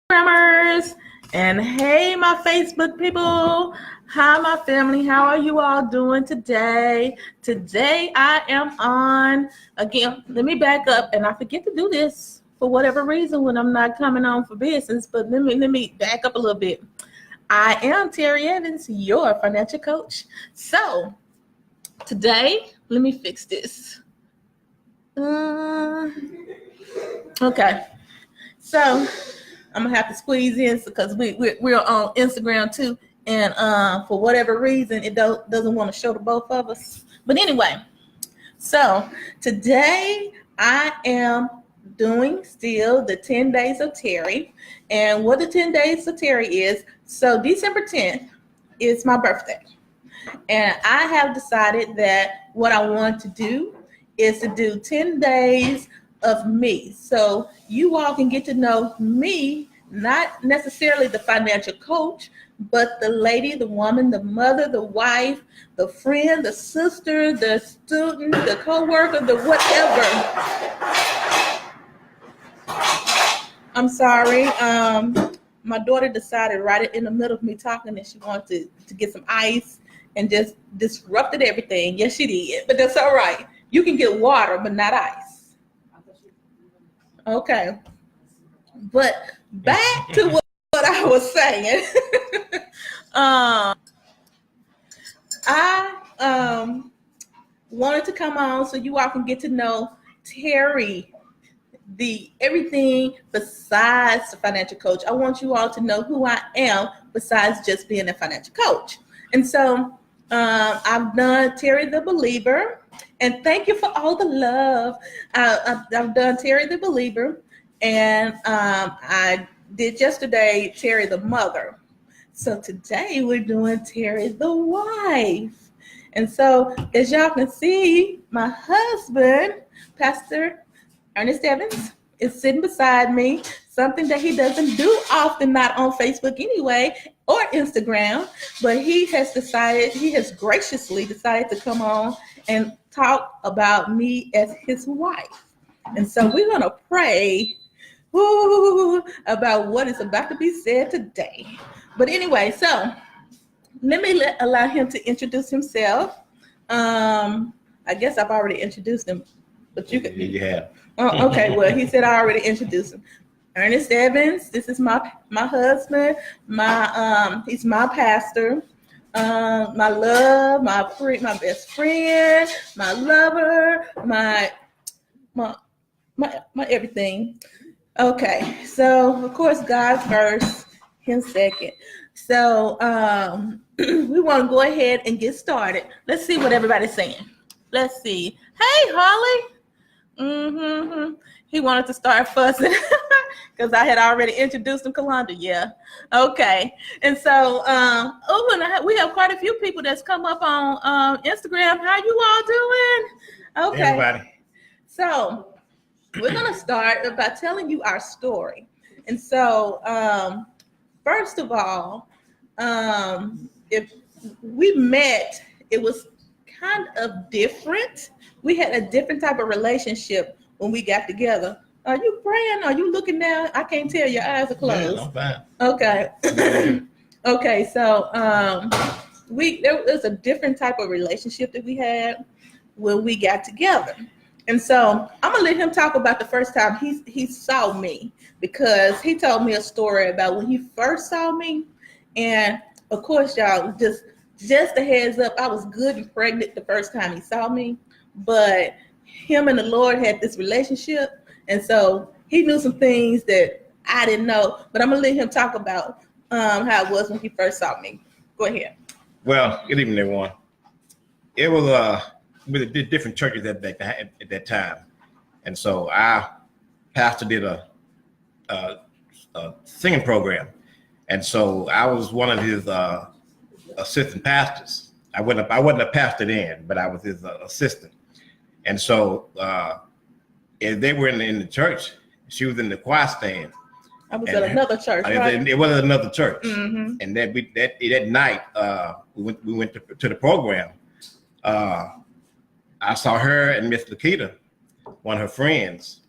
Instagrammers, and hey, my Facebook people. Hi, my family. How are you all doing today? Today, I am on again. Let me back up, and I forget to do this for whatever reason when I'm not coming on for business. But let me back up a little bit. I am Terri Evans, your financial coach. So today, let me fix this. Okay. So I'm gonna have to squeeze in because we're on Instagram too, and for whatever reason it doesn't want to show the both of us. But anyway, so today I am doing still the 10 days of Terri, and what the 10 days of Terri is. So December 10th is my birthday, and I have decided that what I want to do is to do 10 days of me. So you all can get to know me, not necessarily the financial coach, but the lady, the woman, the mother, the wife, the friend, the sister, the student, the co-worker, the whatever. I'm sorry. My daughter decided right in the middle of me talking that she wanted to get some ice and just disrupted everything. Yes, she did, but that's all right. You can get water, but not ice. Okay. But back to what I was saying. I wanted to come on so you all can get to know Terri, the everything besides the financial coach. I want you all to know who I am besides just being a financial coach. And so I've done Terri the Believer, and thank you for all the love. I've done Terri the Believer, and I did yesterday Terri the Mother. So today we're doing Terri the Wife. And so as y'all can see, my husband, Pastor Ernest Evans, is sitting beside me, something that he doesn't do often, not on Facebook anyway, or Instagram, but he has graciously decided to come on and talk about me as his wife. And so we're going to pray about what is about to be said today. But anyway, so let me allow him to introduce himself. I guess I've already introduced him, but you can. You have. Oh, okay. Well, he said I already introduced him. Ernest Evans. This is my husband. He's my pastor. My love, my best friend, my lover, my everything. Okay. So of course God's first, him second. So we want to go ahead and get started. Let's see what everybody's saying. Let's see. Hey, Holly. He wanted to start fussing because I had already introduced him, Kalanda. Yeah. Okay. And so, we have quite a few people that's come up on Instagram. How you all doing? Okay. Everybody. So we're going to start by telling you our story. And so, first of all, if we met, it was kind of different. We had a different type of relationship when we got together. Are you praying? Are you looking down? I can't tell. Your eyes are closed. Yeah, I'm fine. Okay. Okay. So there was a different type of relationship that we had when we got together. And so I'm gonna let him talk about the first time he saw me, because he told me a story about when he first saw me. And of course, y'all, just a heads up, I was good and pregnant the first time he saw me, but him and the Lord had this relationship, and so he knew some things that I didn't know. But I'm gonna let him talk about how it was when he first saw me. Go ahead. Well, good evening, everyone. It was we did different churches at that time, and so our pastor did a singing program, and so I was one of his assistant pastors. I wasn't a pastor then, but I was his assistant. And so if they were in the church, she was in the choir stand. I was at another church, right? It was another church. Mm-hmm. And that night, we went to the program. I saw her and Miss Lakita, one of her friends,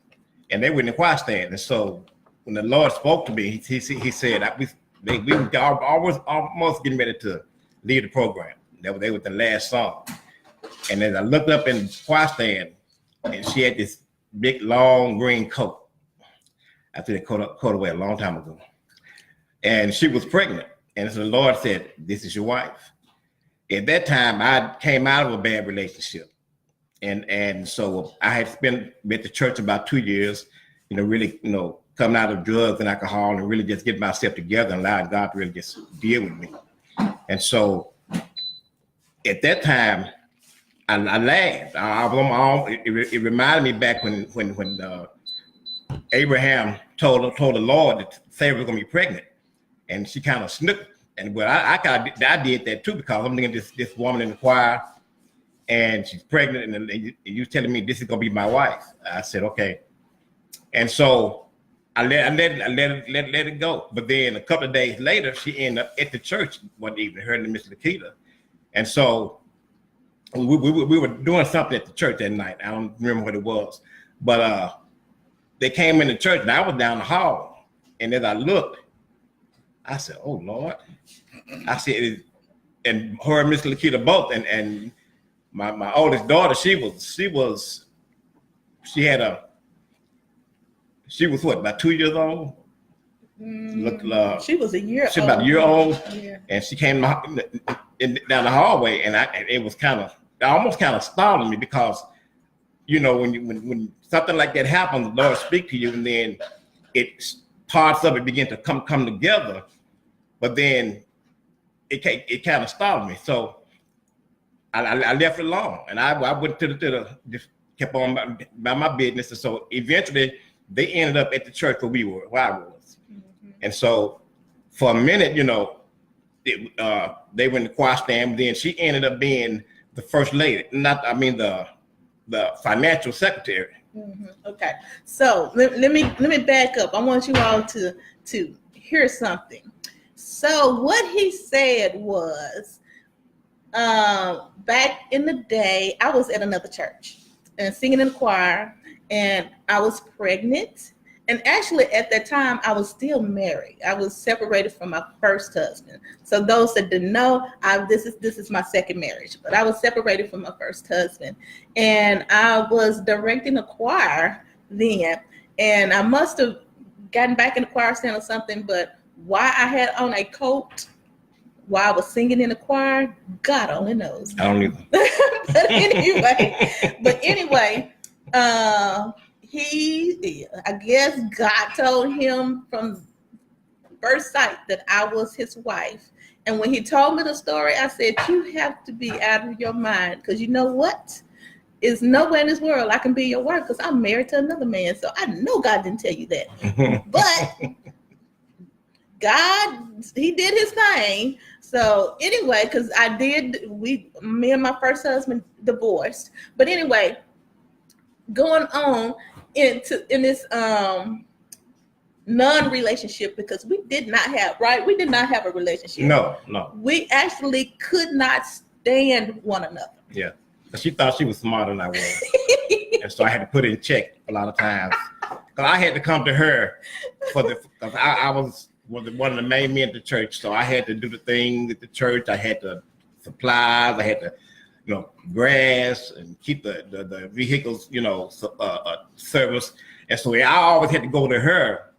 and they were in the choir stand. And so when the Lord spoke to me, he said we were almost getting ready to leave the program. They were the last song, and then I looked up in the choir stand, and she had this big long green coat. I think they coat away a long time ago, and she was pregnant. And so the Lord said, "This is your wife." At that time, I came out of a bad relationship, and so I had been at the church about 2 years, really, coming out of drugs and alcohol, and really just getting myself together and allowing God to really just deal with me. And so at that time, I laughed. I was on my own. It reminded me back when Abraham told the Lord that Sarah was going to be pregnant, and she kind of snipped. And well, I did that too, because I'm looking at this woman in the choir, and she's pregnant, and you telling me this is going to be my wife. I said, okay. And so I let it go. But then a couple of days later, she ended up at the church one evening, her and Miss Lakita. And so we were doing something at the church that night. I don't remember what it was. But they came in the church, and I was down the hall. And as I looked, I said, "Oh, Lord." I said, and her and Miss Lakita both, and my oldest daughter, she was what, about 2 years old? She was a year old. She was about a year old, yeah. And she came down the hallway, and it was almost kind of startling me, because when something like that happens, the Lord speak to you, and then parts of it begin to come together, but then it kind of startled me. So I left it alone, and I went to the just kept on by my business, and so eventually they ended up at the church where I was. Mm-hmm. And so for a minute, they were in the choir stand. Then she ended up being the first lady, the financial secretary. Mm-hmm. Okay, so let me back up. I want you all to hear something. So what he said was, back in the day, I was at another church and singing in the choir, and I was pregnant. And actually, at that time, I was still married. I was separated from my first husband. So those that didn't know, this is my second marriage. But I was separated from my first husband, and I was directing a choir then. And I must have gotten back in the choir stand or something. But why I had on a coat while I was singing in the choir, God only knows. I don't either. but anyway. I guess God told him from first sight that I was his wife. And when he told me the story, I said, "You have to be out of your mind, because you know what? There's nowhere in this world I can be your wife, because I'm married to another man." So I know God didn't tell you that. But God, he did his thing. So anyway, because me and my first husband divorced. But anyway, going on in this non-relationship, because we did not have a relationship. No. We actually could not stand one another. Yeah. She thought she was smarter than I was. And so I had to put it in check a lot of times. Because I had to come to her because I was one of the main men at the church. So I had to do the thing at the church. I had the supplies. I had to grass and keep the vehicles, service. And so I always had to go to her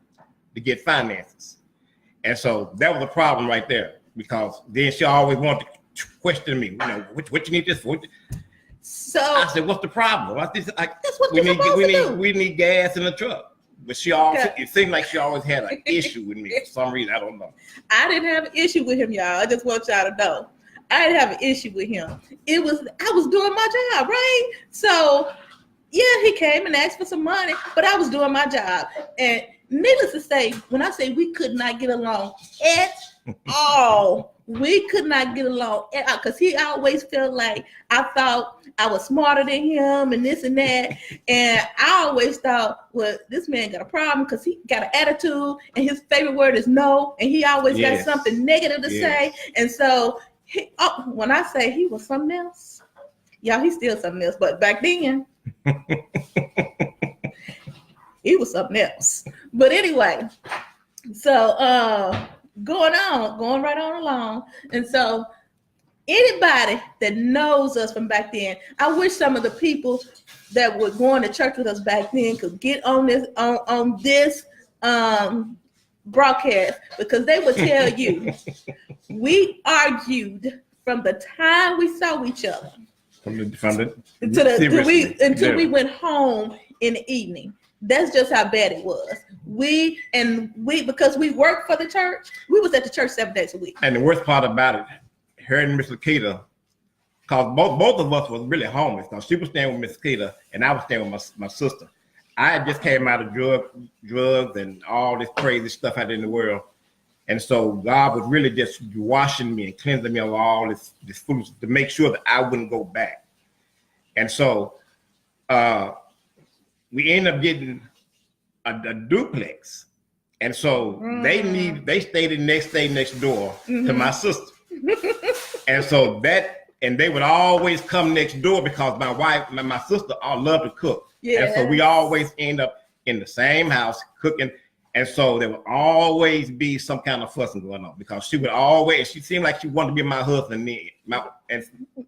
to get finances. And so that was a problem right there, because then she always wanted to question me, what you need this for? So I said, what's the problem? That's what we need gas in the truck. But it seemed like she always had an issue with me for some reason. I don't know. I didn't have an issue with him, y'all. I just want y'all to know. I didn't have an issue with him. I was doing my job, right? So, yeah, he came and asked for some money, but I was doing my job. And needless to say, when I say we could not get along at all, we could not get along at all, because he always felt like I thought I was smarter than him and this and that. And I always thought, well, this man got a problem because he got an attitude, and his favorite word is no. And he always got something negative to say. And so, when I say he was something else, y'all, he's still something else. But back then, he was something else. But anyway, so going right on along. And so anybody that knows us from back then, I wish some of the people that were going to church with us back then could get on this broadcast, because they would tell you we argued from the time we saw each other until we went home in the evening. That's just how bad it was. We because we worked for the church, we was at the church 7 days a week. And the worst part about it, her and Miss Lakita, because both of us was really homeless. Because she was staying with Miss Lakita and I was staying with my sister. I had just came out of drugs and all this crazy stuff out in the world. And so God was really just washing me and cleansing me of all this foolishness to make sure that I wouldn't go back. And so we ended up getting a duplex. And so they stayed the next door to my sister. And so they would always come next door because my sister all loved to cook. Yeah. And so we always end up in the same house cooking. And so there would always be some kind of fussing going on because she seemed like she wanted to be my husband then.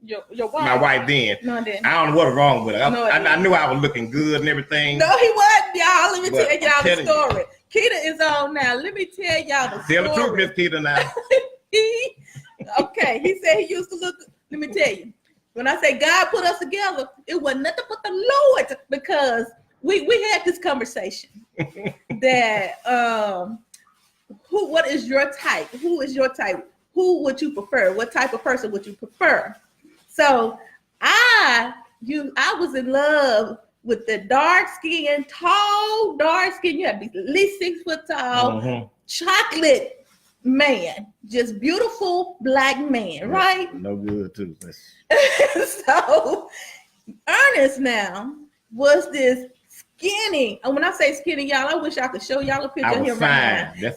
Your wife. My wife then. No, I didn't. I don't know what's wrong with her. I knew I was looking good and everything. No, he wasn't, y'all. Let me tell y'all the story. Keita is on now. Let me tell y'all the story. Tell the truth, Miss Keita now. Okay, he said he used to look. Let me tell you. When I say God put us together, it wasn't nothing but the Lord, because we had this conversation that what is your type? Who is your type? Who would you prefer? What type of person would you prefer? So I was in love with the dark skin. You had to be at least 6 foot tall, chocolate man, just beautiful black man, right? No good too. So Ernest now was this skinny, and when I say skinny, y'all, I wish I could show y'all a picture of him right now.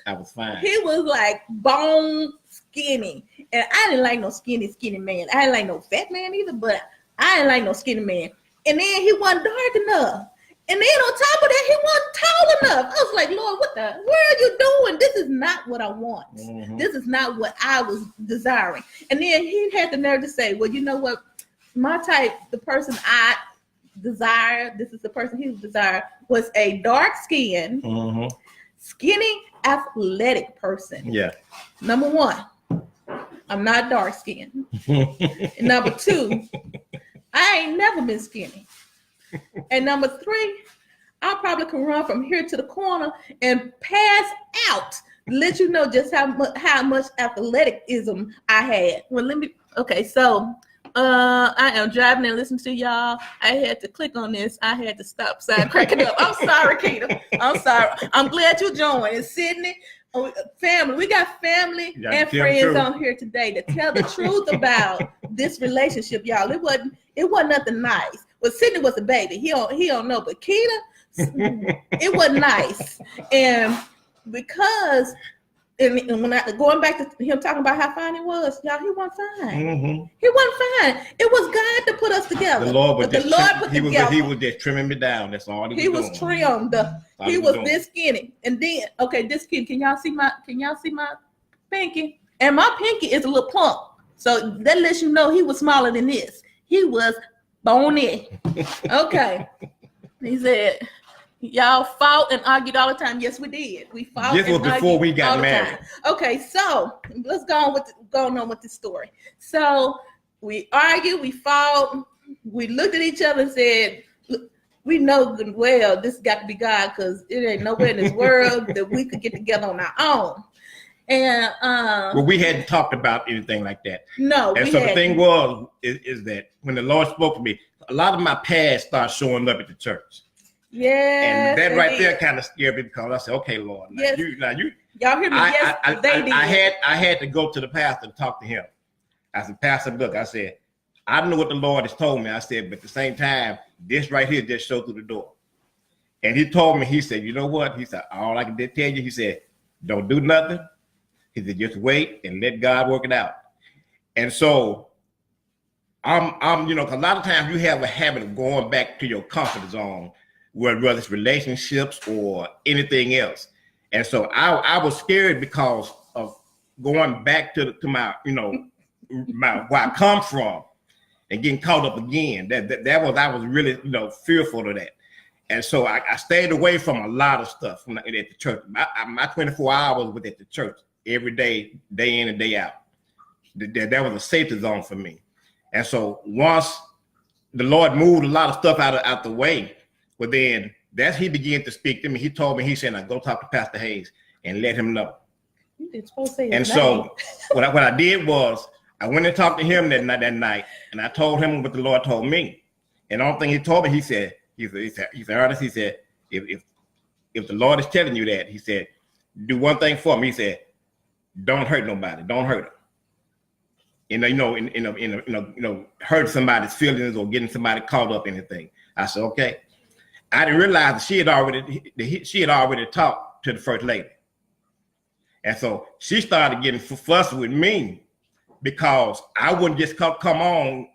I was fine. He was like bone skinny, and I didn't like no skinny man. I didn't like no fat man either, but I didn't like no skinny man. And then he wasn't dark enough. And then on top of that, he wasn't tall enough. I was like, Lord, what are you doing? This is not what I want. This is not what I was desiring. And then he had the nerve to say, well, you know what? My type, the person I desire, this is the person he desired, was a dark-skinned, skinny, athletic person. Yeah. Number one, I'm not dark-skinned. Number two, I ain't never been skinny. And number three, I probably can run from here to the corner and pass out. Let you know just how much athleticism I had. Well, so I am driving and listening to y'all. I had to click on this. I had to stop sign cracking up. I'm sorry, Keita. I'm sorry. I'm glad you joined. And Sydney, family. We got family and friends on here today to tell the truth about this relationship, y'all. It wasn't nothing nice. Well, Sydney was a baby. He don't know, but Keita, it wasn't nice. And because when going back to him talking about how fine he was, y'all, he wasn't fine. He wasn't fine. It was God that put us together. The Lord put together. He was just trimming me down. That's all he was trimmed. He was this skinny. And then, this skinny. Can y'all see my pinky? And my pinky is a little plump. So that lets you know he was smaller than this. He was bony. Okay. He said, y'all fought and argued all the time. Yes, we did. We fought. This was before we got married. Okay, so let's go on with the story. So we argued, we fought, we looked at each other and said, we know well this got to be God, because it ain't nowhere in this world that we could get together on our own. And well, we hadn't talked about anything like that. No. And so the thing is that when the Lord spoke to me, a lot of my past started showing up at the church. Yeah. And that right there kind of scared me, because I said, okay, Lord, now you y'all hear me? I had to go to the pastor and talk to him. I said, Pastor, look, I said, I know what the Lord has told me. I said, but at the same time, this right here just showed through the door. And he told me, he said, you know what? He said, all I can tell you, he said, don't do nothing. He said, just wait and let God work it out. And so I'm, because a lot of times you have a habit of going back to your comfort zone whether it's relationships or anything else. And so I was scared because of going back to my, where I come from and getting caught up again. I was really, fearful of that. And so I stayed away from a lot of stuff at the church. My 24 hours was at the church every day, day in and day out. That was a safety zone for me. And so once the Lord moved a lot of stuff out the way, but then he began to speak to me. He told me, he said, "Now go talk to Pastor Hayes and let him know." You didn't supposed to say his and name. So what I did was I went and talked to him that night, and I told him what the Lord told me. And the only thing he told me, he said, Ernest, he said, if the Lord is telling you that, he said, do one thing for me. He said, don't hurt nobody, don't hurt her. Hurt somebody's feelings or getting somebody caught up in anything. I said, okay. I didn't realize that she had already talked to the first lady. And so she started getting fussy with me because I wouldn't just come on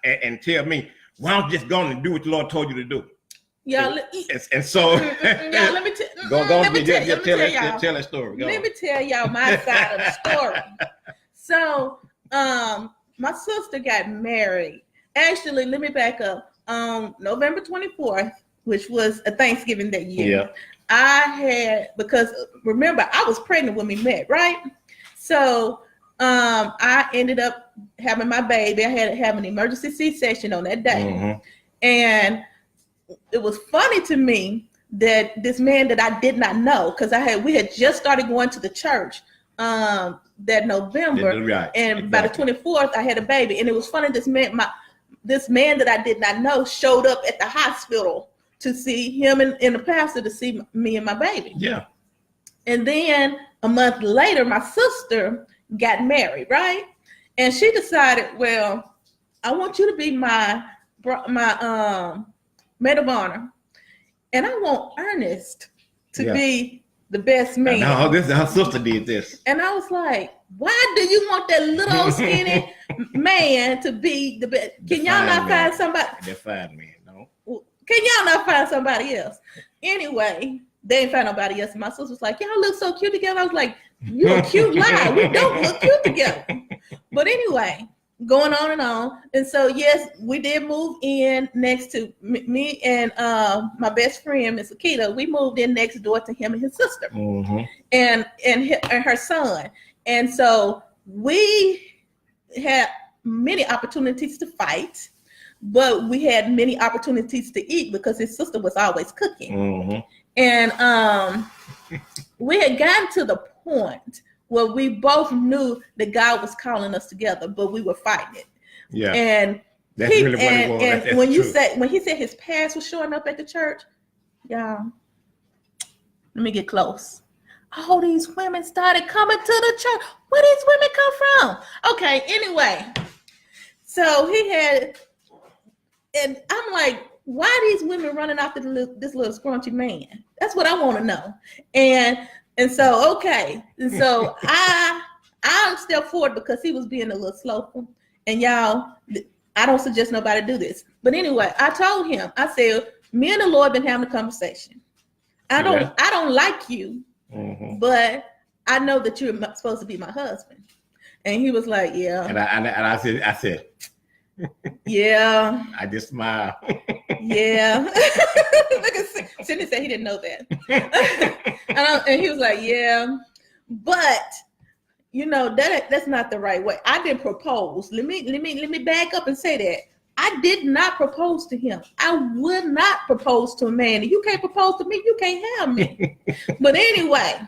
and tell me, why don't you just go and do what the Lord told you to do? Yeah, and so yeah, let me tell that story. Let me tell y'all my side of the story. So my sister got married. Actually, let me back up. November 24th, which was a Thanksgiving that year. Yeah. Because remember, I was pregnant when we met, right? So I ended up having my baby. I had to have an emergency C-section on that day. Mm-hmm. And it was funny to me that this man that I did not know, because we had just started going to the church that November, right. And exactly. By the 24th, I had a baby. And it was funny, this man that I did not know showed up at the hospital to see him and the pastor to see me and my baby. Yeah. And then a month later, my sister got married, right? And she decided, well, I want you to be my maid of honor, and I want Ernest to be the best man. No, her sister did this. And I was like, why do you want that little skinny man to be the best? Can y'all not find somebody? Define me, no. Can y'all not find somebody else? Anyway, they didn't find nobody else. And my sister was like, y'all look so cute together. I was like, you a cute lie. We don't look cute together. But anyway, going on and on. And so, yes, we did move in next to me and my best friend, Miss Akita. We moved in next door to him and his sister, mm-hmm. and her son. And so we had many opportunities to fight, but we had many opportunities to eat because his sister was always cooking. Mm-hmm. And we had gotten to the point where we both knew that God was calling us together, but we were fighting it. Yeah. And that's really what it was. And when he said his past was showing up at the church, y'all, let me get close. All these women started coming to the church. Where these women come from? Okay, anyway. So he had, and I'm like, why these women running after this little scrunchy man? That's what I want to know. And so, okay. And so I stepped forward because he was being a little slowful. And y'all, I don't suggest nobody do this. But anyway, I told him, I said, me and the Lord been having a conversation. I don't like you, mm-hmm. but I know that you're supposed to be my husband. And he was like, yeah. And I said, yeah. I just smiled. Yeah. Look at Sidney said he didn't know that. And he was like, yeah. But that's not the right way. I didn't propose. Let me back up and say that. I did not propose to him. I would not propose to a man. If you can't propose to me, you can't have me. But anyway.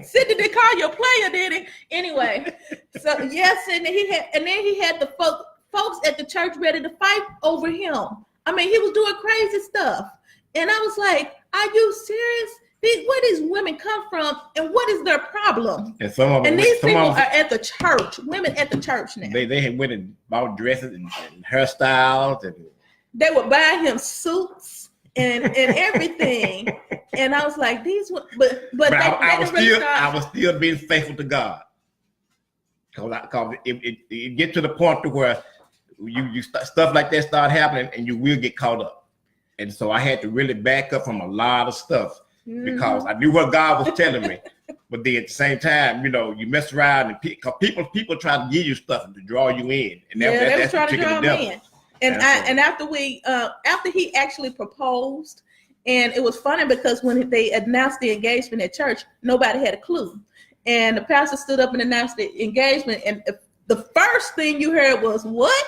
Sidney did call you a player, did he? Anyway, so yes, and then he had the folks at the church ready to fight over him. I mean, he was doing crazy stuff, and I was like, "Are you serious? Where these women come from, and what is their problem?" And these people are at the church. Women at the church now. They had went and bought dresses and hairstyles, and they would buy him suits and everything. And I was like, but I was still being faithful to God. Because it get to the point to where you stuff like that start happening and you will get caught up. And so I had to really back up from a lot of stuff because I knew what God was telling me. But then at the same time, you know, you mess around and people try to give you stuff to draw you in. And they was that's trying to draw the me in. And after he actually proposed, and it was funny because when they announced the engagement at church, nobody had a clue. And the pastor stood up and announced the engagement, and the first thing you heard was, "What?"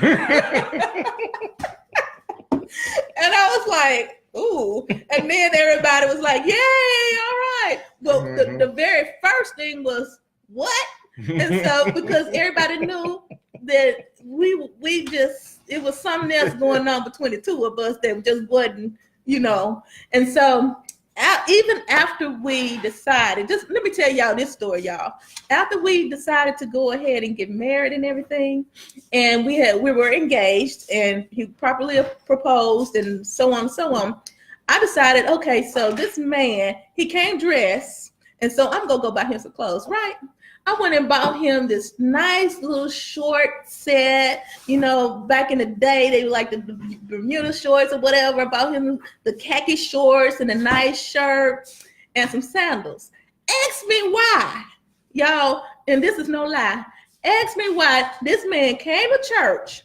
And I was like, "Ooh!" And then everybody was like, "Yay! All right." But the very first thing was, "What?" And so because everybody knew that we just, it was something else going on between the two of us that just wasn't, you know. And so even after we decided, just let me tell y'all this story, y'all. After we decided to go ahead and get married and everything, and we were engaged, and he properly proposed, and so on, I decided, okay, so this man, he came dressed, and so I'm gonna go buy him some clothes, right? I went and bought him this nice little short set. You know, back in the day, they were like the Bermuda shorts or whatever. I bought him the khaki shorts and a nice shirt and some sandals. Ask me why, y'all, and this is no lie. Ask me why this man came to church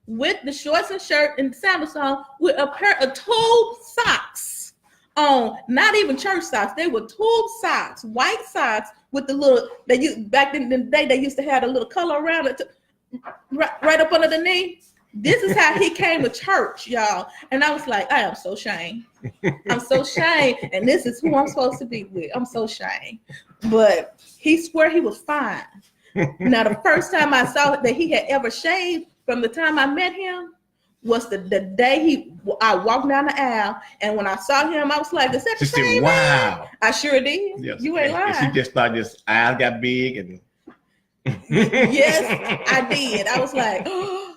with the shorts and shirt and sandals on with a pair of tube socks on. Not even church socks. They were tube socks, white socks, with the little, back in the day, they used to have a little color around it, right up under the knee. This is how he came to church, y'all. And I was like, I am so ashamed. I'm so ashamed. And this is who I'm supposed to be with. I'm so ashamed. But he swore he was fine. Now, the first time I saw that he had ever shaved from the time I met him was the day I walked down the aisle, and when I saw him, I was like, "Is that the same man?" Wow. I sure did. Yes. You ain't lying. He just thought his eyes got big, and yes, I did. I was like, "Oh,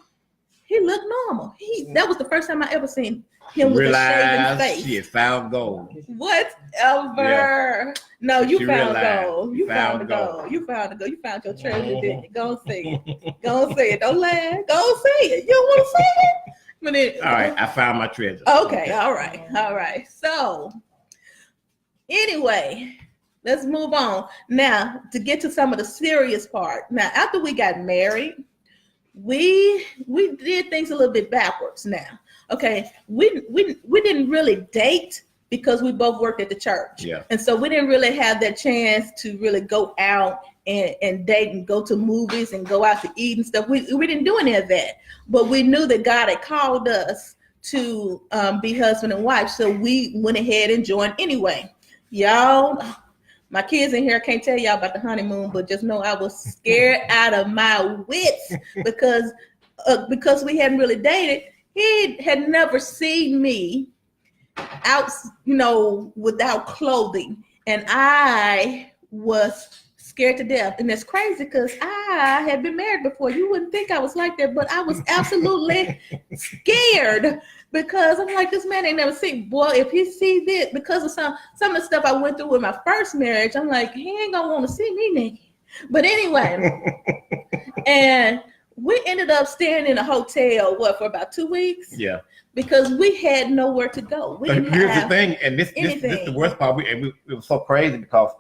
he looked normal." That was the first time I ever seen him with a shaven face. She had found gold. Whatever. Yeah. No, you found gold. You found the gold. gold. You found the gold. You found your treasure, didn't you? Go and say it. Go and say it. Don't laugh. Go and say it. You don't want to say it? But all right, I found my treasure. Okay, all right. So, anyway, let's move on. Now, to get to some of the serious part. Now, after we got married, we did things a little bit backwards now. Okay, we didn't really date because we both worked at the church. Yeah. And so we didn't really have that chance to really go out and date and go to movies and go out to eat and stuff. We didn't do any of that. But we knew that God had called us to be husband and wife. So we went ahead and joined anyway. Y'all, my kids in here can't tell y'all about the honeymoon, but just know I was scared out of my wits because we hadn't really dated. He had never seen me out, you know, without clothing. And I was scared to death. And that's crazy because I had been married before. You wouldn't think I was like that, but I was absolutely scared because I'm like, this man ain't never seen. Boy, if he see this, because of some of the stuff I went through with my first marriage, I'm like, he ain't gonna want to see me naked. But anyway, and we ended up staying in a hotel, for about 2 weeks? Yeah. Because we had nowhere to go. Here's the thing, and this is the worst part. It was so crazy because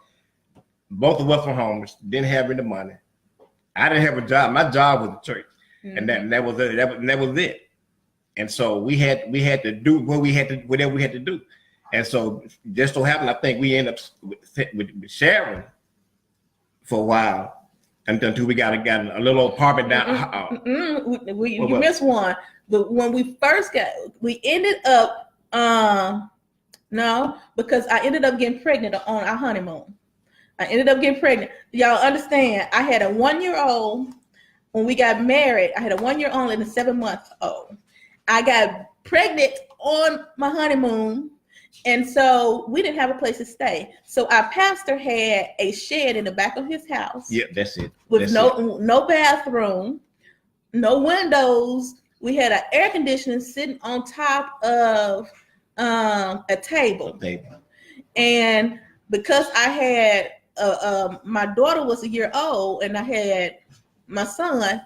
both of us were homeless, didn't have any money. I didn't have a job. My job was the church, and that was it. That was it. And so we had to do whatever we had to do. And so just so happened, I think we ended up with sharing for a while. Until we got a little apartment down. You missed one. But when we first we ended up, no, because I ended up getting pregnant on our honeymoon. I ended up getting pregnant. Y'all understand, I had a 1-year-old when we got married. I had a 1-year-old and a 7-month-old. I got pregnant on my honeymoon. And so we didn't have a place to stay. So our pastor had a shed in the back of his house. Yeah, that's it. With no bathroom, no windows. We had an air conditioner sitting on top of a table. And because I had my daughter was a year old and I had my son,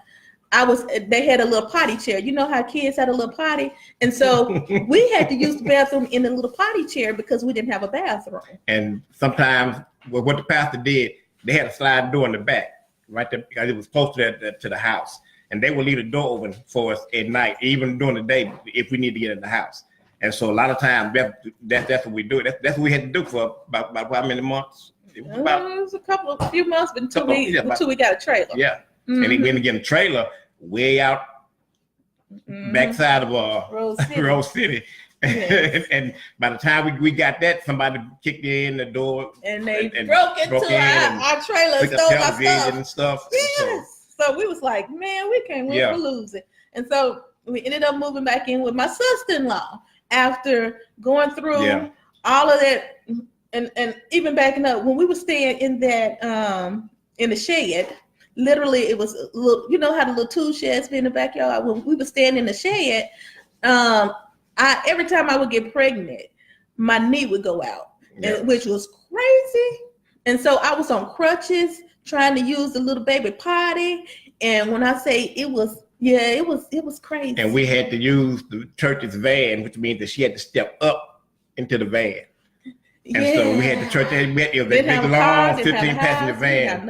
they had a little potty chair. You know how kids had a little potty? And so we had to use the bathroom in a little potty chair because we didn't have a bathroom. And sometimes what the pastor did, they had a sliding door in the back, right there, because it was close to the house. And they would leave the door open for us at night, even during the day, if we need to get in the house. And so a lot of times that's what we do. That's what we had to do for about how many months? It was a few months, but until we got a trailer. Yeah. Mm-hmm. And then again, a trailer way out backside of Rose City. Yeah. and by the time we got that, somebody kicked in the door and they broke into our trailer and stole our stuff. And stuff. Yes. So we was like, man, we can't win for losing. And so we ended up moving back in with my sister-in-law after going through all of that. And even backing up, when we were staying in that in the shed, literally it was a little, you know how the little tool sheds be in the backyard? When we were staying in the shed, every time I would get pregnant, my knee would go out, which was crazy. And so I was on crutches trying to use the little baby potty. And when I say it was crazy. And we had to use the church's van, which means that she had to step up into the van. And so we had the church, we had a big long 15-passenger van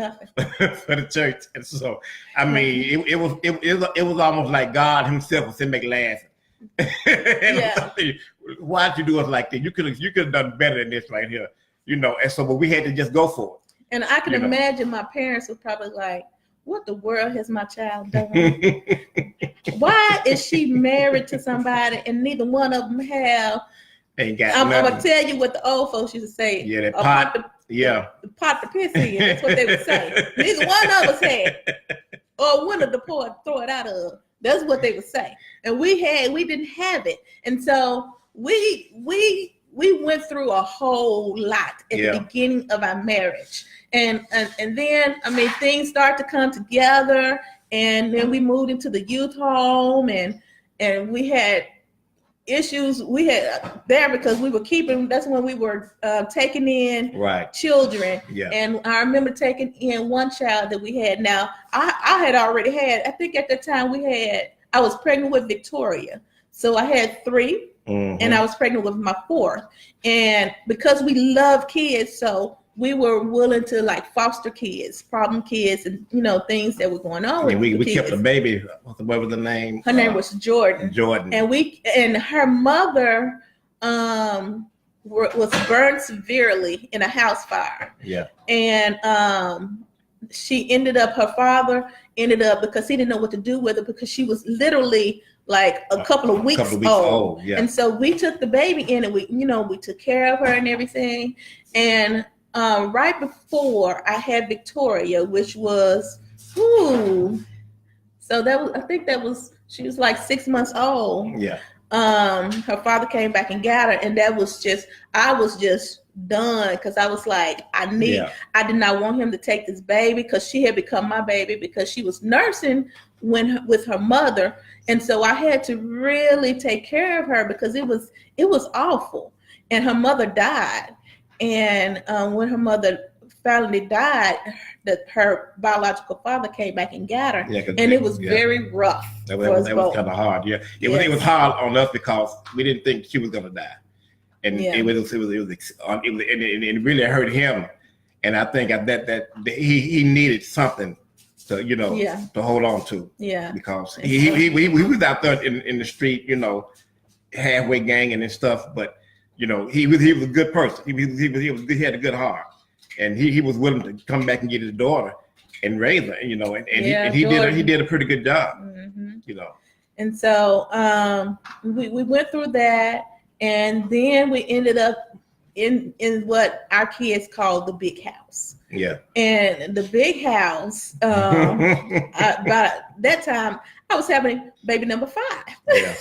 for the church. And so, I mean, it was almost like God himself was sitting back laughing. Why'd you do us like that? You could have done better than this right here, you know. And so, but we had to just go for it. And I can imagine my parents were probably like, "What the world has my child done? Why is she married to somebody and neither one of them have?" Ain't got I'm gonna tell you what the old folks used to say. Yeah, that pot. The pot to piss in. That's what they would say. Neither one of us had, or one of the poor throw it out of. That's what they would say. And we didn't have it, and so we went through a whole lot at the beginning of our marriage, and then I mean things start to come together, and then we moved into the youth home, and we had issues we had there because we were that's when we were taking in children. And I remember taking in one child that we had. Now I had already had, I think at the time I was pregnant with Victoria, so I had 3. And I was pregnant with my 4th, and because we love kids, so we were willing to like foster kids, problem kids, and you know things that were going on. And we kept the baby. What was the name? Her name was Jordan. And her mother was burned severely in a house fire. Yeah. And her father ended up, because he didn't know what to do with her because she was literally like a couple of weeks old. Yeah. And so we took the baby in and we took care of her and everything. And right before I had Victoria, which was, so she was like 6 months old. Yeah. Her father came back and got her, and I was just done because I was like, I did not want him to take this baby because she had become my baby because she was nursing with her mother, and so I had to really take care of her because it was awful, and her mother died. And when her mother finally died, her biological father came back and got her, and it was very rough. That was kind of hard. Yeah, it was hard on us because we didn't think she was going to die, and it really hurt him. And I think that he needed something to to hold on to. Yeah, because he was out there in the street, halfway ganging and stuff, but. He was a good person. He had a good heart, and he was willing to come back and get his daughter and raise her. And he did a pretty good job. Mm-hmm. And so we went through that, and then we ended up in what our kids called the big house. Yeah. And the big house, by that time, I was having baby number 5. Yeah.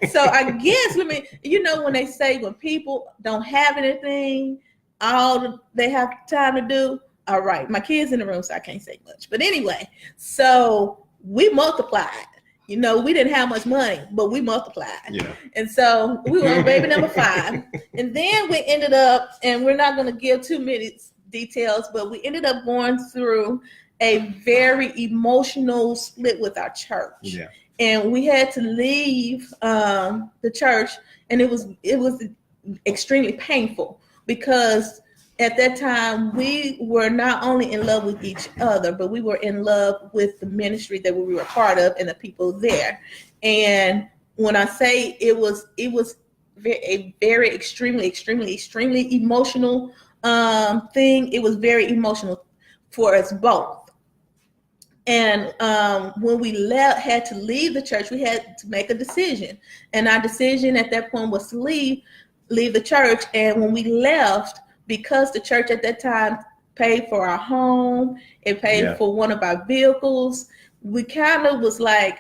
So I guess, when they say when people don't have anything, all they have time to do, all right, my kids in the room, so I can't say much. But anyway, so we multiplied. We didn't have much money, but we multiplied. Yeah. And so we were on baby number 5. And then we ended up, and we're not going to give too many details, but we ended up going through a very emotional split with our church. Yeah. And we had to leave the church, and it was extremely painful because at that time we were not only in love with each other, but we were in love with the ministry that we were part of and the people there. And when I say it was a very extremely emotional thing. It was very emotional for us both. And when we had to leave the church, we had to make a decision. And our decision at that point was to leave the church. And when we left, because the church at that time paid for our home, it paid for one of our vehicles, we kind of was like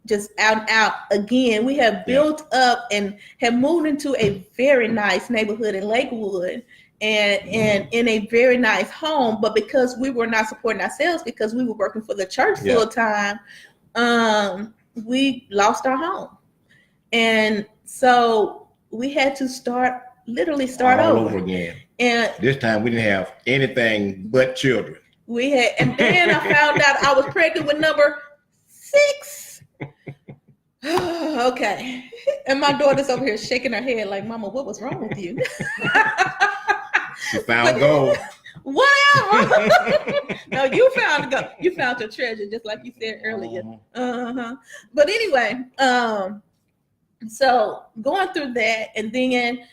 just out again. We have built up and have moved into a very nice neighborhood in Lakewood. And in a very nice home, but because we were not supporting ourselves, because we were working for the church full time, we lost our home. And so we had to start all over again. And this time we didn't have anything but children. And then I found out I was pregnant with number 6. Okay. And my daughter's over here shaking her head like, Mama, what was wrong with you? She found gold. Whatever. No, you found gold. You found your treasure, just like you said earlier. But anyway, so going through that, and then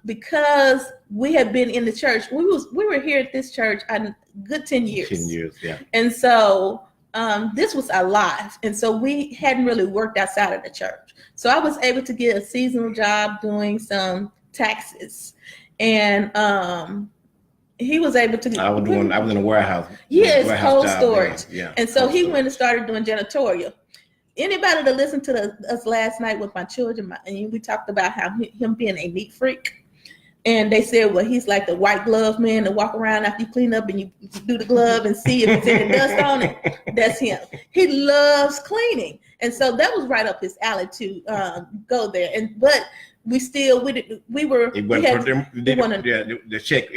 because we had been in the church, we were here at this church a good 10 years. 10 years, yeah. And so this was our life, and so we hadn't really worked outside of the church. So I was able to get a seasonal job doing some taxes. And he was able to. I was in a warehouse. Yes, cold storage. Yeah. And so he went and started doing janitorial. Anybody that listened to us last night with my children, and we talked about how him being a neat freak, and they said, well, he's like the white glove man that walk around after you clean up and you do the glove and see if it's any dust on it. That's him. He loves cleaning, and so that was right up his alley to go there. But we still the check.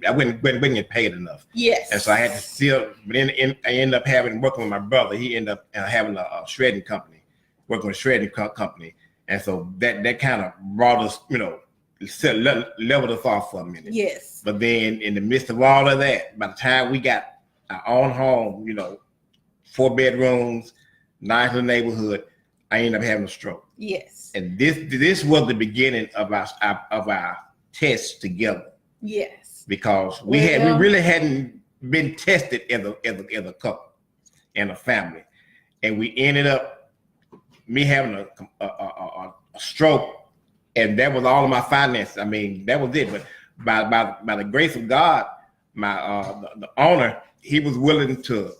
I wasn't getting paid enough. Yes. And so I had to still. But then I ended up working with my brother. He ended up having a shredding company, working with a shredding company, and so that kind of brought us, leveled us off for a minute. Yes. But then in the midst of all of that, by the time we got our own home, 4 bedrooms, nice little neighborhood, I ended up having a stroke. Yes. And this was the beginning of our test together. Yes. Because we really hadn't been tested as a couple and a family, and we ended up me having a stroke, and that was all of my finances. I mean, that was it. But by the grace of God, my the owner, he was willing to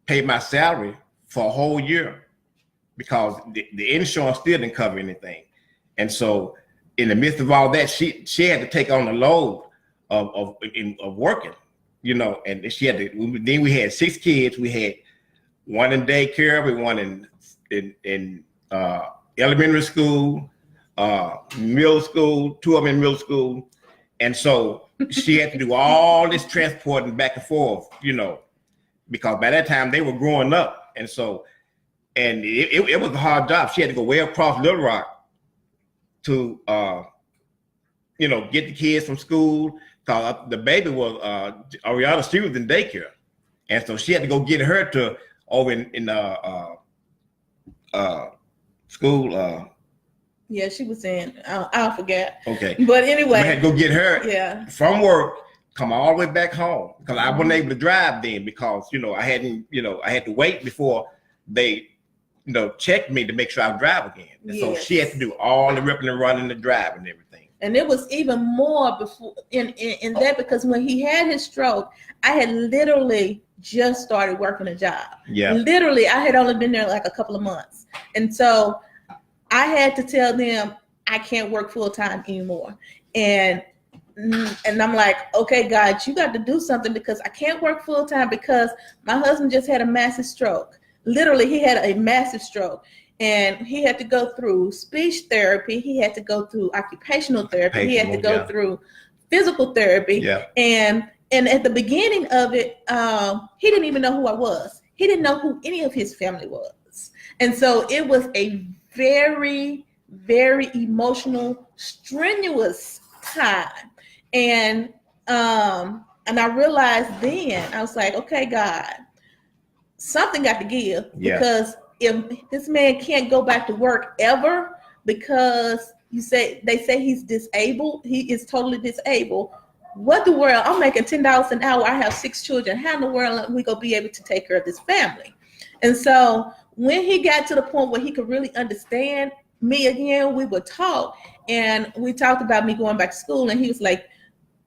pay my salary for a whole year, because the insurance still didn't cover anything. And so in the midst of all that, she had to take on the load of working, and she had to. Then we had 6 kids. We had one in daycare, we one in elementary school, middle school, 2 of them in middle school. And so she had to do all this transporting back and forth, because by that time they were growing up. And so, and it was a hard job. She had to go way across Little Rock to, get the kids from school. Cause the baby was, Ariana, she was in daycare. And so she had to go get her to over in school. Yeah, she was in, I forget. Okay. But anyway. We had to go get her from work, come all the way back home. Because I wasn't able to drive then, because, I had to wait before they, checked me to make sure I drive again. And so she had to do all the ripping and running, the driving and everything. And it was even more before in that, because when he had his stroke, I had literally just started working a job. Yeah. Literally, I had only been there like a couple of months. And so I had to tell them I can't work full time anymore. And I'm like, okay, God, you got to do something, because I can't work full time, because my husband just had a massive stroke. Literally, he had a massive stroke, and he had to go through speech therapy. He had to go through occupational therapy. He had to go through physical therapy. Yeah. And And at the beginning of it, he didn't even know who I was. He didn't know who any of his family was. And so it was a very, very emotional, strenuous time. And I realized then, I was like, okay, God, something got to give, because if this man can't go back to work ever because they say he's disabled, he is totally disabled. What the world? I'm making $10 an hour. I have 6 children. How in the world are we gonna be able to take care of this family? And so when he got to the point where he could really understand me again, we would talk, and we talked about me going back to school, and he was like,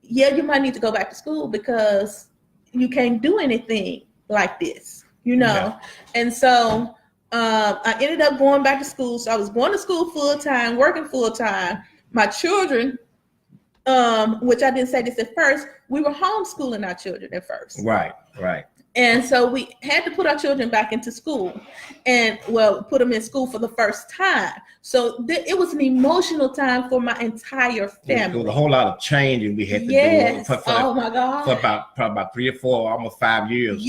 yeah, you might need to go back to school because you can't do anything like this, And so I ended up going back to school. So I was going to school full time, working full time. My children, which I didn't say this at first, we were homeschooling our children at first. Right. And so we had to put our children back into school, and put them in school for the first time. So it was an emotional time for my entire family. There was a whole lot of changing we had to do. Oh my God. For about 3 or 4, almost 5 years.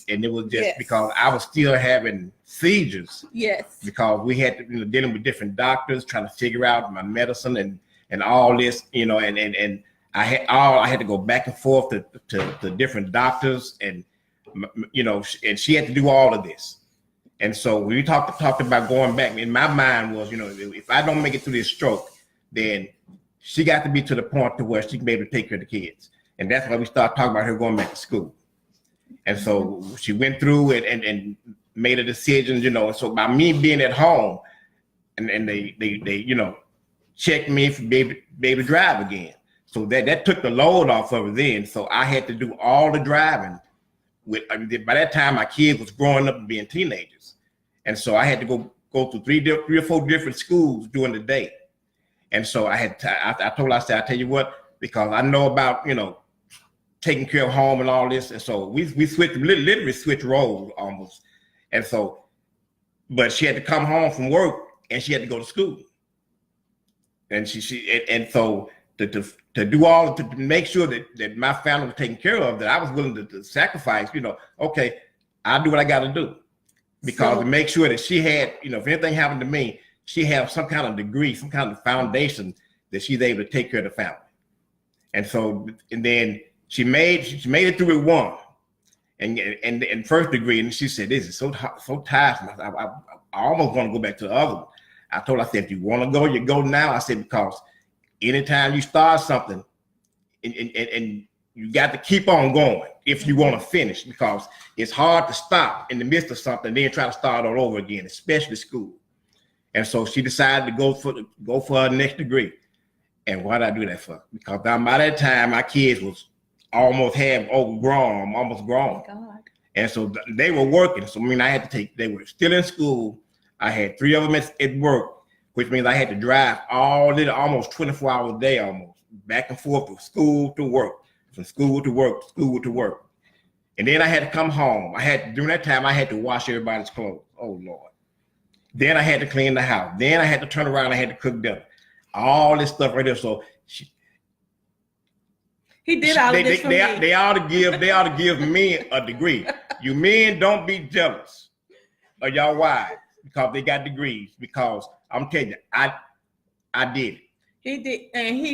And it was just because I was still having seizures. Yes. Because we had to dealing with different doctors, trying to figure out my medicine and all this, and I had to go back and forth to different doctors, and and she had to do all of this. And so when we talked about going back, in my mind was, if I don't make it through this stroke, then she got to be to the point to where she can be able to take care of the kids. And that's why we started talking about her going back to school. And so she went through it and made a decision, So by me being at home, and they checked me for be able to drive again. So that took the load off of her then. So I had to do all the driving. By that time, my kids was growing up and being teenagers. And so I had to go through 3 or 4 different schools during the day. And so I told her, I said, I tell you what, because I know about, taking care of home and all this. And so we literally switched roles almost. And so, but she had to come home from work and she had to go to school. And so to do all, to make sure that my family was taken care of, that I was willing to sacrifice, okay, I'll do what I got to do. Because to make sure that she had, if anything happened to me, she had some kind of degree, some kind of foundation that she's able to take care of the family. And so, and then she made it through with one, and first degree, and she said, "This is so tiresome. I almost want to go back to the other one." I told her, I said, "If you want to go, you go now." I said, because anytime you start something, and you got to keep on going if you want to finish, because it's hard to stop in the midst of something and then try to start all over again, especially school. And so she decided to go for her next degree. And why did I do that for? Because by that time, my kids was almost grown. Oh God. And so they were working. So they were still in school. I had 3 of them at work, which means I had to drive almost 24 hours a day, almost back and forth from school to work, from school to work, school to work. And then I had to come home. During that time, I had to wash everybody's clothes. Oh Lord. Then I had to clean the house. Then I had to turn around. I had to cook dinner. All this stuff right there. So he did all of this for me. They ought to give me a degree. You men don't be jealous of y'all wives because they got degrees. Because I'm telling you, I did it. He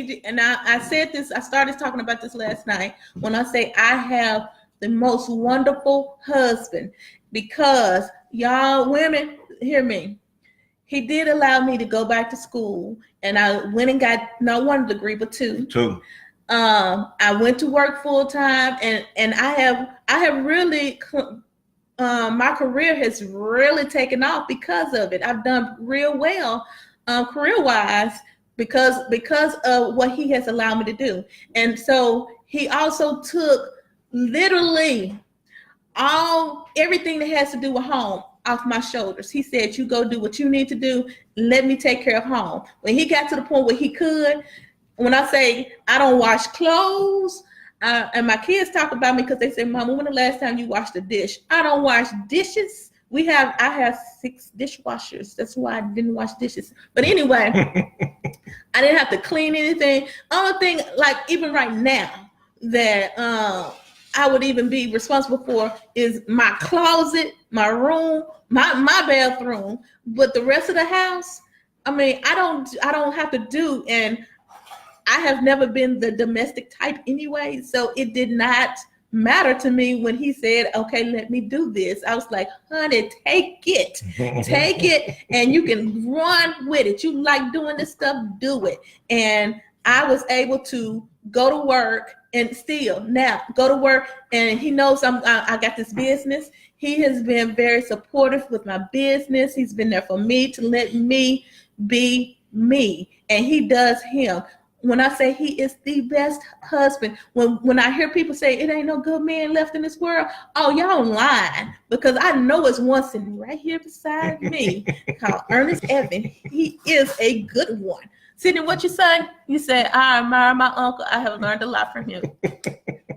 did, and I said this. I started talking about this last night when I say I have the most wonderful husband, because y'all women hear me. He did allow me to go back to school, and I went and got not 1 degree but 2. 2. I went to work full time, and I have really my career has really taken off because of it. I've done real well career wise because of what he has allowed me to do. And so he also took literally everything that has to do with home off my shoulders. He said, "You go do what you need to do. Let me take care of home." When he got to the point where he could, when I say I don't wash clothes, and my kids talk about me because they say, "Mama, when the last time you washed a dish?" I don't wash dishes. I have 6 dishwashers. That's why I didn't wash dishes. But anyway, I didn't have to clean anything. Only thing, like even right now, that I would even be responsible for is my closet, my room, my bathroom, but the rest of the house, I mean, I don't have to do. And I have never been the domestic type anyway, so it did not matter to me when he said, okay, let me do this. I was like, honey, take it, and you can run with it. You like doing this stuff, do it. And I was able to go to work and still now go to work, and he knows I got this business. He has been very supportive with my business. He's been there for me to let me be me, and he does him. When I say he is the best husband, when I hear people say it ain't no good man left in this world, oh, y'all lying, because I know it's one sitting right here beside me called Ernest Evan. He is a good one. Sydney, what you say? You said, I admire my uncle. I have learned a lot from him.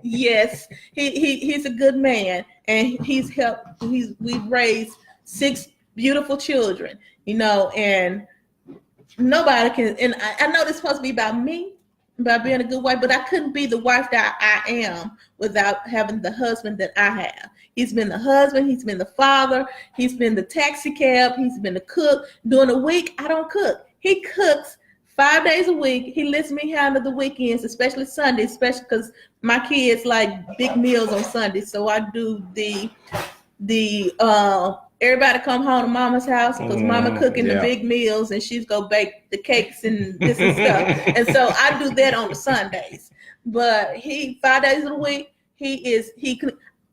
Yes, he's a good man, and we've raised 6 beautiful children, and nobody can, and I know this is supposed to be about me, about being a good wife, but I couldn't be the wife that I am without having the husband that I have. He's been the husband, he's been the father, he's been the taxi cab, he's been the cook. During the week, I don't cook. He cooks 5 days a week. He lets me handle the weekends, especially Sundays, especially because my kids like big meals on Sundays. So I do the everybody come home to mama's house because mama cooking the big meals, and she's gonna bake the cakes and this and stuff. And so I do that on the Sundays. But he 5 days a week,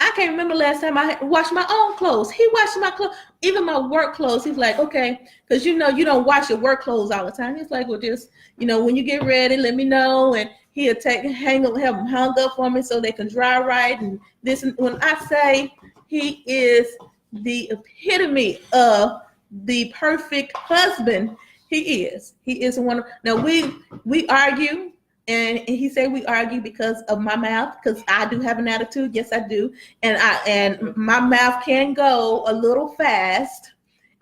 I can't remember last time I washed my own clothes. He washed my clothes, even my work clothes. He's like, okay, because you don't wash your work clothes all the time. He's like, well, just when you get ready, let me know, and he'll have them hung up for me so they can dry right. And this, when I say he is the epitome of the perfect husband, he is one of. Now we argue. And he said we argue because of my mouth, because I do have an attitude. Yes, I do. And my mouth can go a little fast.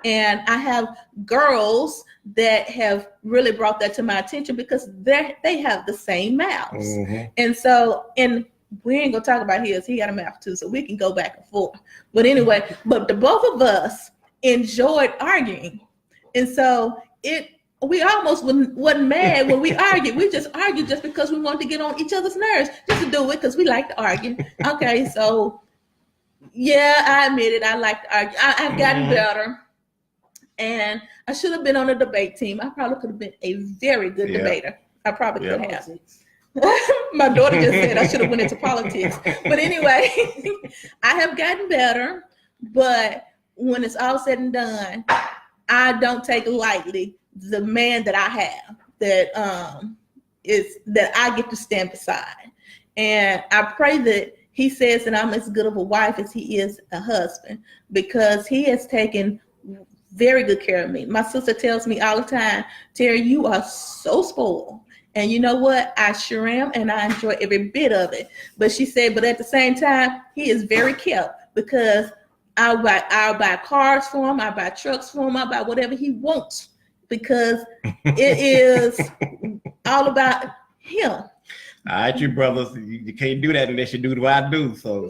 And I have girls that have really brought that to my attention because they have the same mouths. Mm-hmm. And we ain't gonna talk about his. He got a mouth too, so we can go back and forth. But anyway, but the both of us enjoyed arguing. And so we almost wasn't mad when we argued. We just argued just because we wanted to get on each other's nerves, just to do it because we like to argue. Okay, so yeah, I admit it. I like to argue. I've gotten better, and I should have been on a debate team. I probably could have been a very good debater. I probably could have. My daughter just said I should have went into politics. But anyway, I have gotten better. But when it's all said and done, I don't take lightly the man that I have that I get to stand beside. And I pray that he says that I'm as good of a wife as he is a husband, because he has taken very good care of me. My sister tells me all the time, Terri, you are so spoiled. And you know what? I sure am, and I enjoy every bit of it. But she said, but at the same time, he is very kept, because I'll buy cars for him, I buy trucks for him, I buy whatever he wants, because it is all about him. All right, you brothers, you can't do that unless you do what I do. So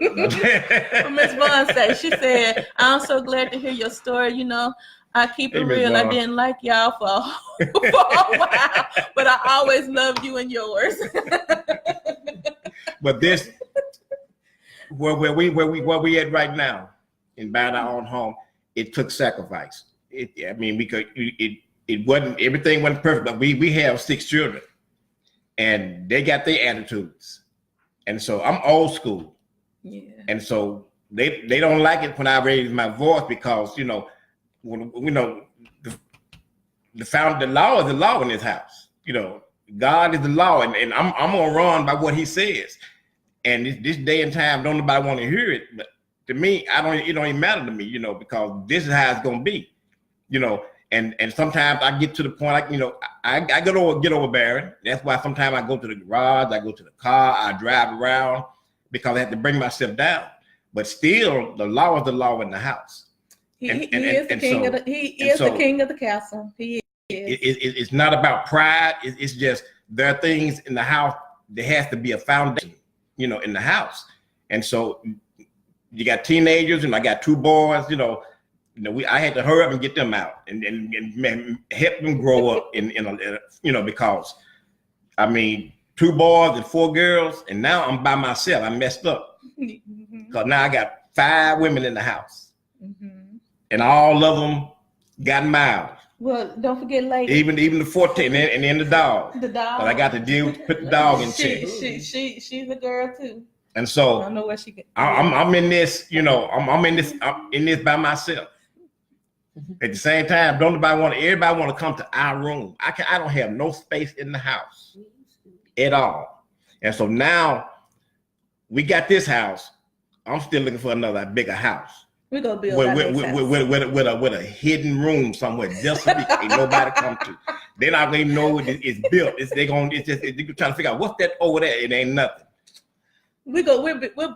Miss Vaughn said, she said, I'm so glad to hear your story. I keep it real. I didn't like y'all for a while, but I always loved you and yours. But this, where we at right now, in buying our own home, it took sacrifice. It wasn't, everything wasn't perfect, but we have 6 children, and they got their attitudes, and so I'm old school, and so they don't like it when I raise my voice, because the law is the law in this house. God is the law, and I'm gonna run by what He says. And this day and time, don't nobody want to hear it, but to me, it don't even matter to me, because this is how it's gonna be. And sometimes I get to the point, I get overbearing. That's why sometimes I go to the garage, I go to the car, I drive around, because I have to bring myself down. But still, the law is the law in the house. He is the king of the castle. He is. It's not about pride. It's just there are things in the house there has to be a foundation, in the house. And so you got teenagers, and I got 2 boys, I had to hurry up and get them out and help them grow up because 2 boys and 4 girls, and now I'm by myself. I messed up because now I got 5 women in the house, and all of them got miles. Well, don't forget, ladies. Even the 14, and then the dog. The dog. But I got to deal with put the dog in check. She's a girl too. And so I don't know what she get. I'm in this, I'm in this by myself. At the same time, everybody want to come to our room. I don't have no space in the house at all. And so now we got this house. I'm still looking for another bigger house. We're gonna build with a hidden room somewhere just so ain't nobody come to. They're not gonna even know it's built. They're trying to figure out what's that over there. It ain't nothing. We're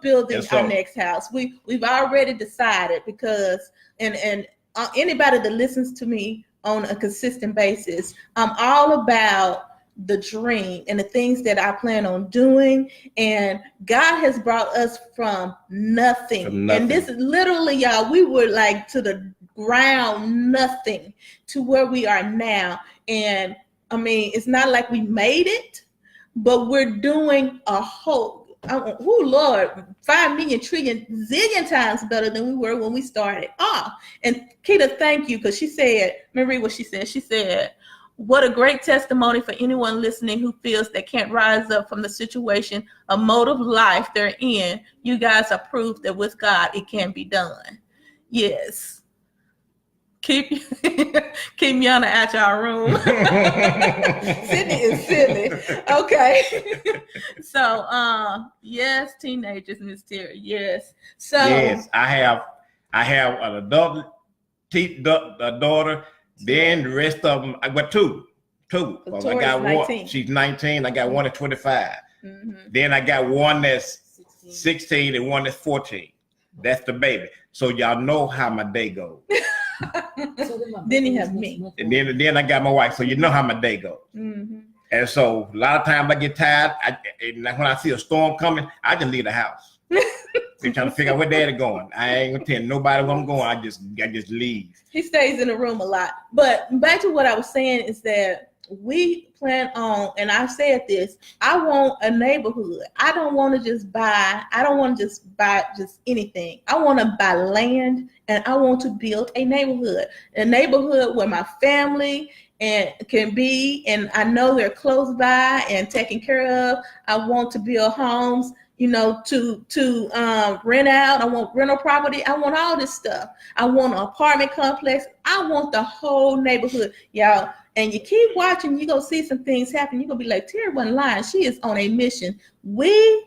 building our next house. We've already decided because anybody that listens to me on a consistent basis, I'm all about the dream and the things that I plan on doing. And God has brought us from nothing. And this is literally, y'all, we were like to the ground, nothing, to where we are now. And it's not like we made it, but we're doing a whole, Lord, 5 million trillion zillion times better than we were when we started. And Keita, thank you, because she said, let me read what she said. She said, what a great testimony for anyone listening who feels they can't rise up from the situation, a mode of life they're in. You guys are proof that with God, it can be done. Yes. Keep Yana at your room. Sydney is silly. Okay. So, yes, teenagers, Miss Terri. Yes. So yes, I have an adult daughter. Then the rest of them, I got two. Well, I got 19. One. She's 19. I got one at 25. Then I got one that's 16 and one that's 14. That's the baby. So y'all know how my day goes. Then you have me. And then I got my wife. So you know how my day goes. And so a lot of times I get tired. When I see a storm coming, I just leave the house. They're trying to figure out where daddy going. I ain't gonna tell nobody where I'm going. I just leave. He stays in the room a lot. But back to what I was saying is that we plan on, and I've said this, I want a neighborhood. I don't want to just buy just anything. I want to buy land, and I want to build a neighborhood where my family can be, and I know they're close by and taken care of. I want to build homes, to rent out. I want rental property. I want all this stuff. I want an apartment complex. I want the whole neighborhood, y'all. And you keep watching, you're going to see some things happen. You're going to be like, Terri wasn't lying. She is on a mission. We,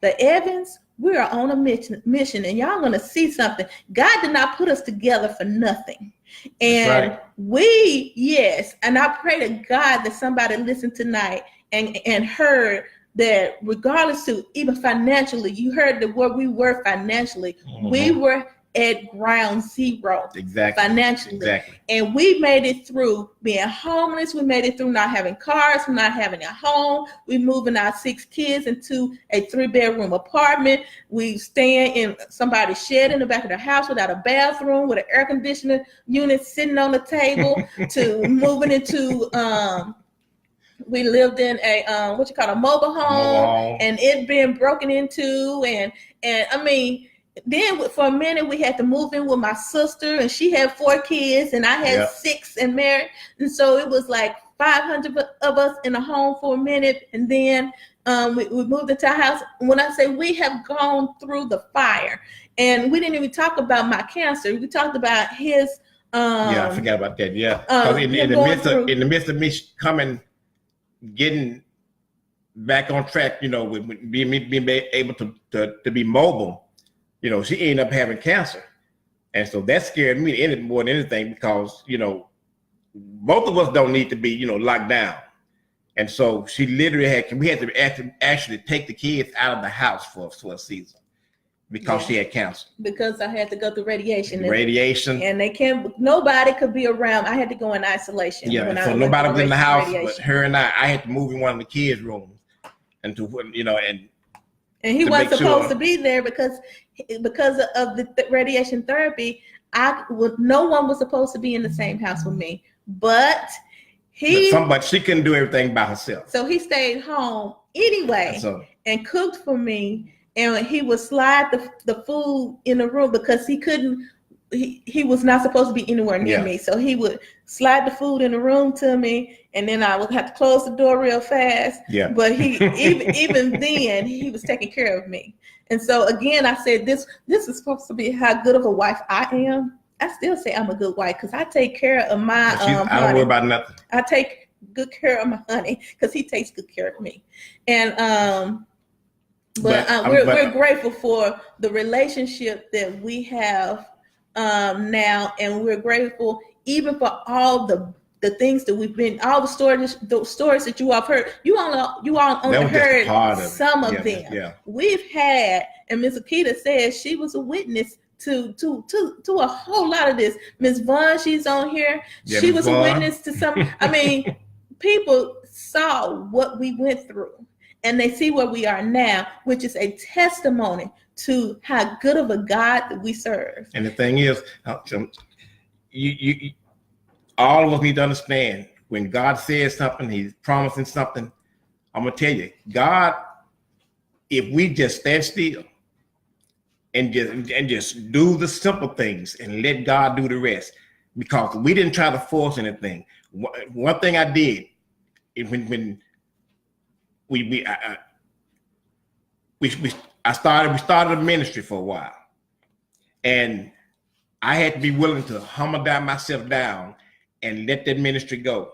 the Evans, we are on a mission, and y'all going to see something. God did not put us together for nothing. And and I pray to God that somebody listened tonight and heard that regardless to even financially, you heard that where we were financially, we were at ground zero. Financially. And we made it through being homeless. We made it through not having cars, not having a home. We moving our 6 kids into a 3-bedroom apartment. We staying in somebody's shed in the back of the house without a bathroom, with an air conditioner unit sitting on the table, to moving into we lived in a a mobile home, and it been broken into, and then for a minute we had to move in with my sister, and she had 4 kids, and I had 6 and married, and so it was like 500 of us in a home for a minute, and then we moved into a house. When I say we have gone through the fire, and we didn't even talk about my cancer. We talked about his. I forgot about that. In the midst of me getting back on track, with being able to be mobile, she ended up having cancer. And so that scared me more than anything, because, both of us don't need to be, locked down. And so she literally we had to actually take the kids out of the house for a season, because she had cancer. Because I had to go through radiation. And nobody could be around. I had to go in isolation. So nobody was in the house, but her and I had to move in one of the kids' rooms. and to, you know, and he to wasn't make supposed sure- to be there because of the radiation therapy. No one was supposed to be in the same house with me, but she couldn't do everything by herself. So he stayed home anyway and cooked for me. And he would slide the food in the room because he couldn't. He was not supposed to be anywhere near me. So he would slide the food in the room to me, and then I would have to close the door real fast. Yeah. But he even then he was taking care of me. And so again, I said this is supposed to be how good of a wife I am. I still say I'm a good wife because I take care of my I don't worry about nothing. I take good care of my honey because he takes good care of me. And we're grateful for the relationship that we have now, and we're grateful even for all the things that we've been, all the stories that you all have heard. You all only heard some of them. Yeah. We've had, and Ms. Akita says she was a witness to a whole lot of this. Ms. Vaughn, she's on here. Yeah, she Ms. was Vaughn. a witness to some. I mean, people saw what we went through, and they see where we are now, which is a testimony to how good of a God that we serve. And the thing is, you all of us need to understand when God says something, He's promising something. I'm gonna tell you, God, if we just stand still and just do the simple things and let God do the rest, because we didn't try to force anything. One thing I did when we started a ministry for a while, and I had to be willing to humble myself down and let that ministry go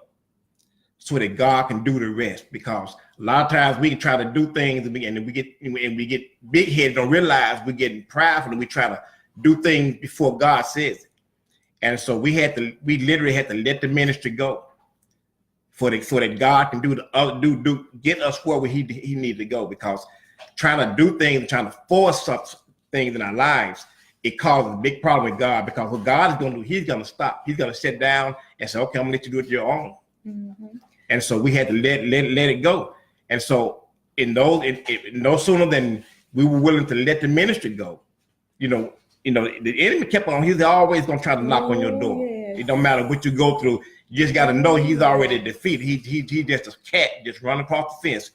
so that God can do the rest. Because a lot of times we can try to do things and we get big headed, don't realize we're getting prideful, and we try to do things before God says it. And so we literally had to let the ministry go so that God can get us where he needs to go. Because trying to do things, trying to force some things in our lives, it causes a big problem with God. Because what God is going to do, He's going to stop. He's going to sit down and say, okay, I'm going to let you do it your own. Mm-hmm. And so we had to let it go. And so no sooner than we were willing to let the ministry go, the enemy kept on. He's always going to try to knock on your door. Yes. It don't matter what you go through. You just got to know he's already defeated. He just a cat just running across the fence,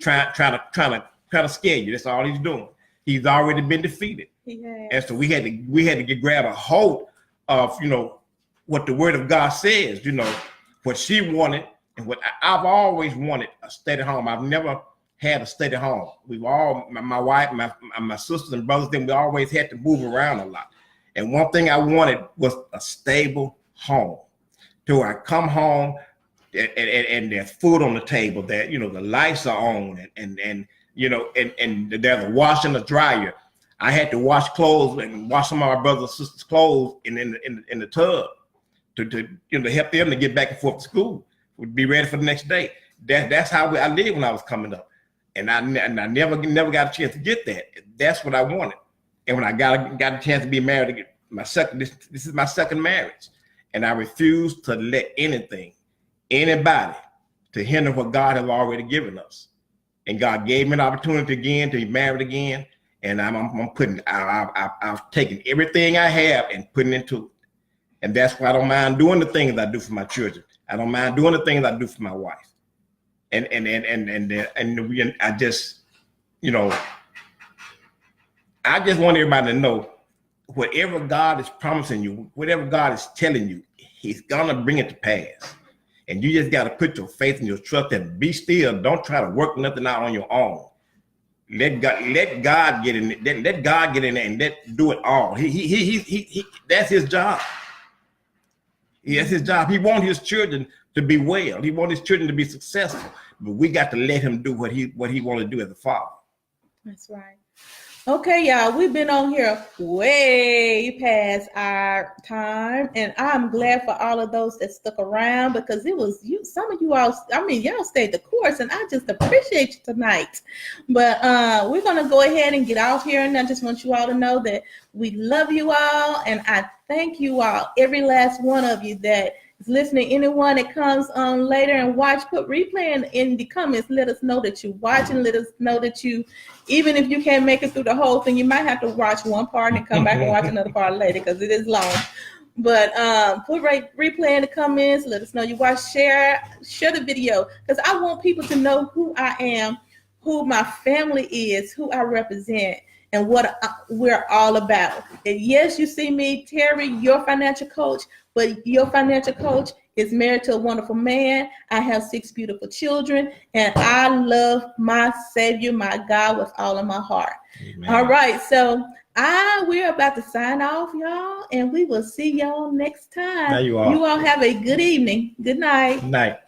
trying to scare you. That's all he's doing. He's already been defeated. Yes. And so we had to grab a hold of what the Word of God says. What she wanted and what I've always wanted, a steady home. I've never had a steady home. We've all, my wife, my sisters and brothers, then we always had to move around a lot. And one thing I wanted was a stable home. Till I come home and there's food on the table, that the lights are on and there's a wash and a dryer. I had to wash clothes and wash some of my brothers and sisters' clothes in the tub to help them to get back and forth to school. We'd be ready for the next day. That's how I lived when I was coming up, and I never got a chance to get that. That's what I wanted. And when I got a chance to be married, this is my second marriage. And I refuse to let anybody to hinder what God has already given us. And God gave me an opportunity again to be married again. And I've taken everything I have and putting into it. And that's why I don't mind doing the things I do for my children. I don't mind doing the things I do for my wife. And I just want everybody to know, whatever God is promising you, whatever God is telling you, He's gonna bring it to pass. And you just gotta put your faith and your trust and be still. Don't try to work nothing out on your own. Let God get in it. Let God get in there and do it all. He that's His job. That's His job. He wants His children to be well. He wants His children to be successful. But we got to let Him do what He want to do as a father. That's right. Okay, y'all, we've been on here way past our time, and I'm glad for all of those that stuck around, because it was some of you all, y'all stayed the course, and I just appreciate you tonight. But we're going to go ahead and get out here, and I just want you all to know that we love you all, and I thank you all, every last one of you that is listening, anyone that comes on later and watch, put replay in the comments. Let us know that you're watching. Let us know that you, even if you can't make it through the whole thing, you might have to watch one part and come back and watch another part later because it is long. But put replay in the comments. Let us know you watch. Share the video because I want people to know who I am, who my family is, who I represent, and what we're all about. And yes, you see me, Terri, your financial coach, but your financial coach is married to a wonderful man. I have 6 beautiful children, and I love my Savior, my God, with all of my heart. Amen. All right, so we're about to sign off, y'all, and we will see y'all next time. There you are. You all have a good evening. Good night. Good night.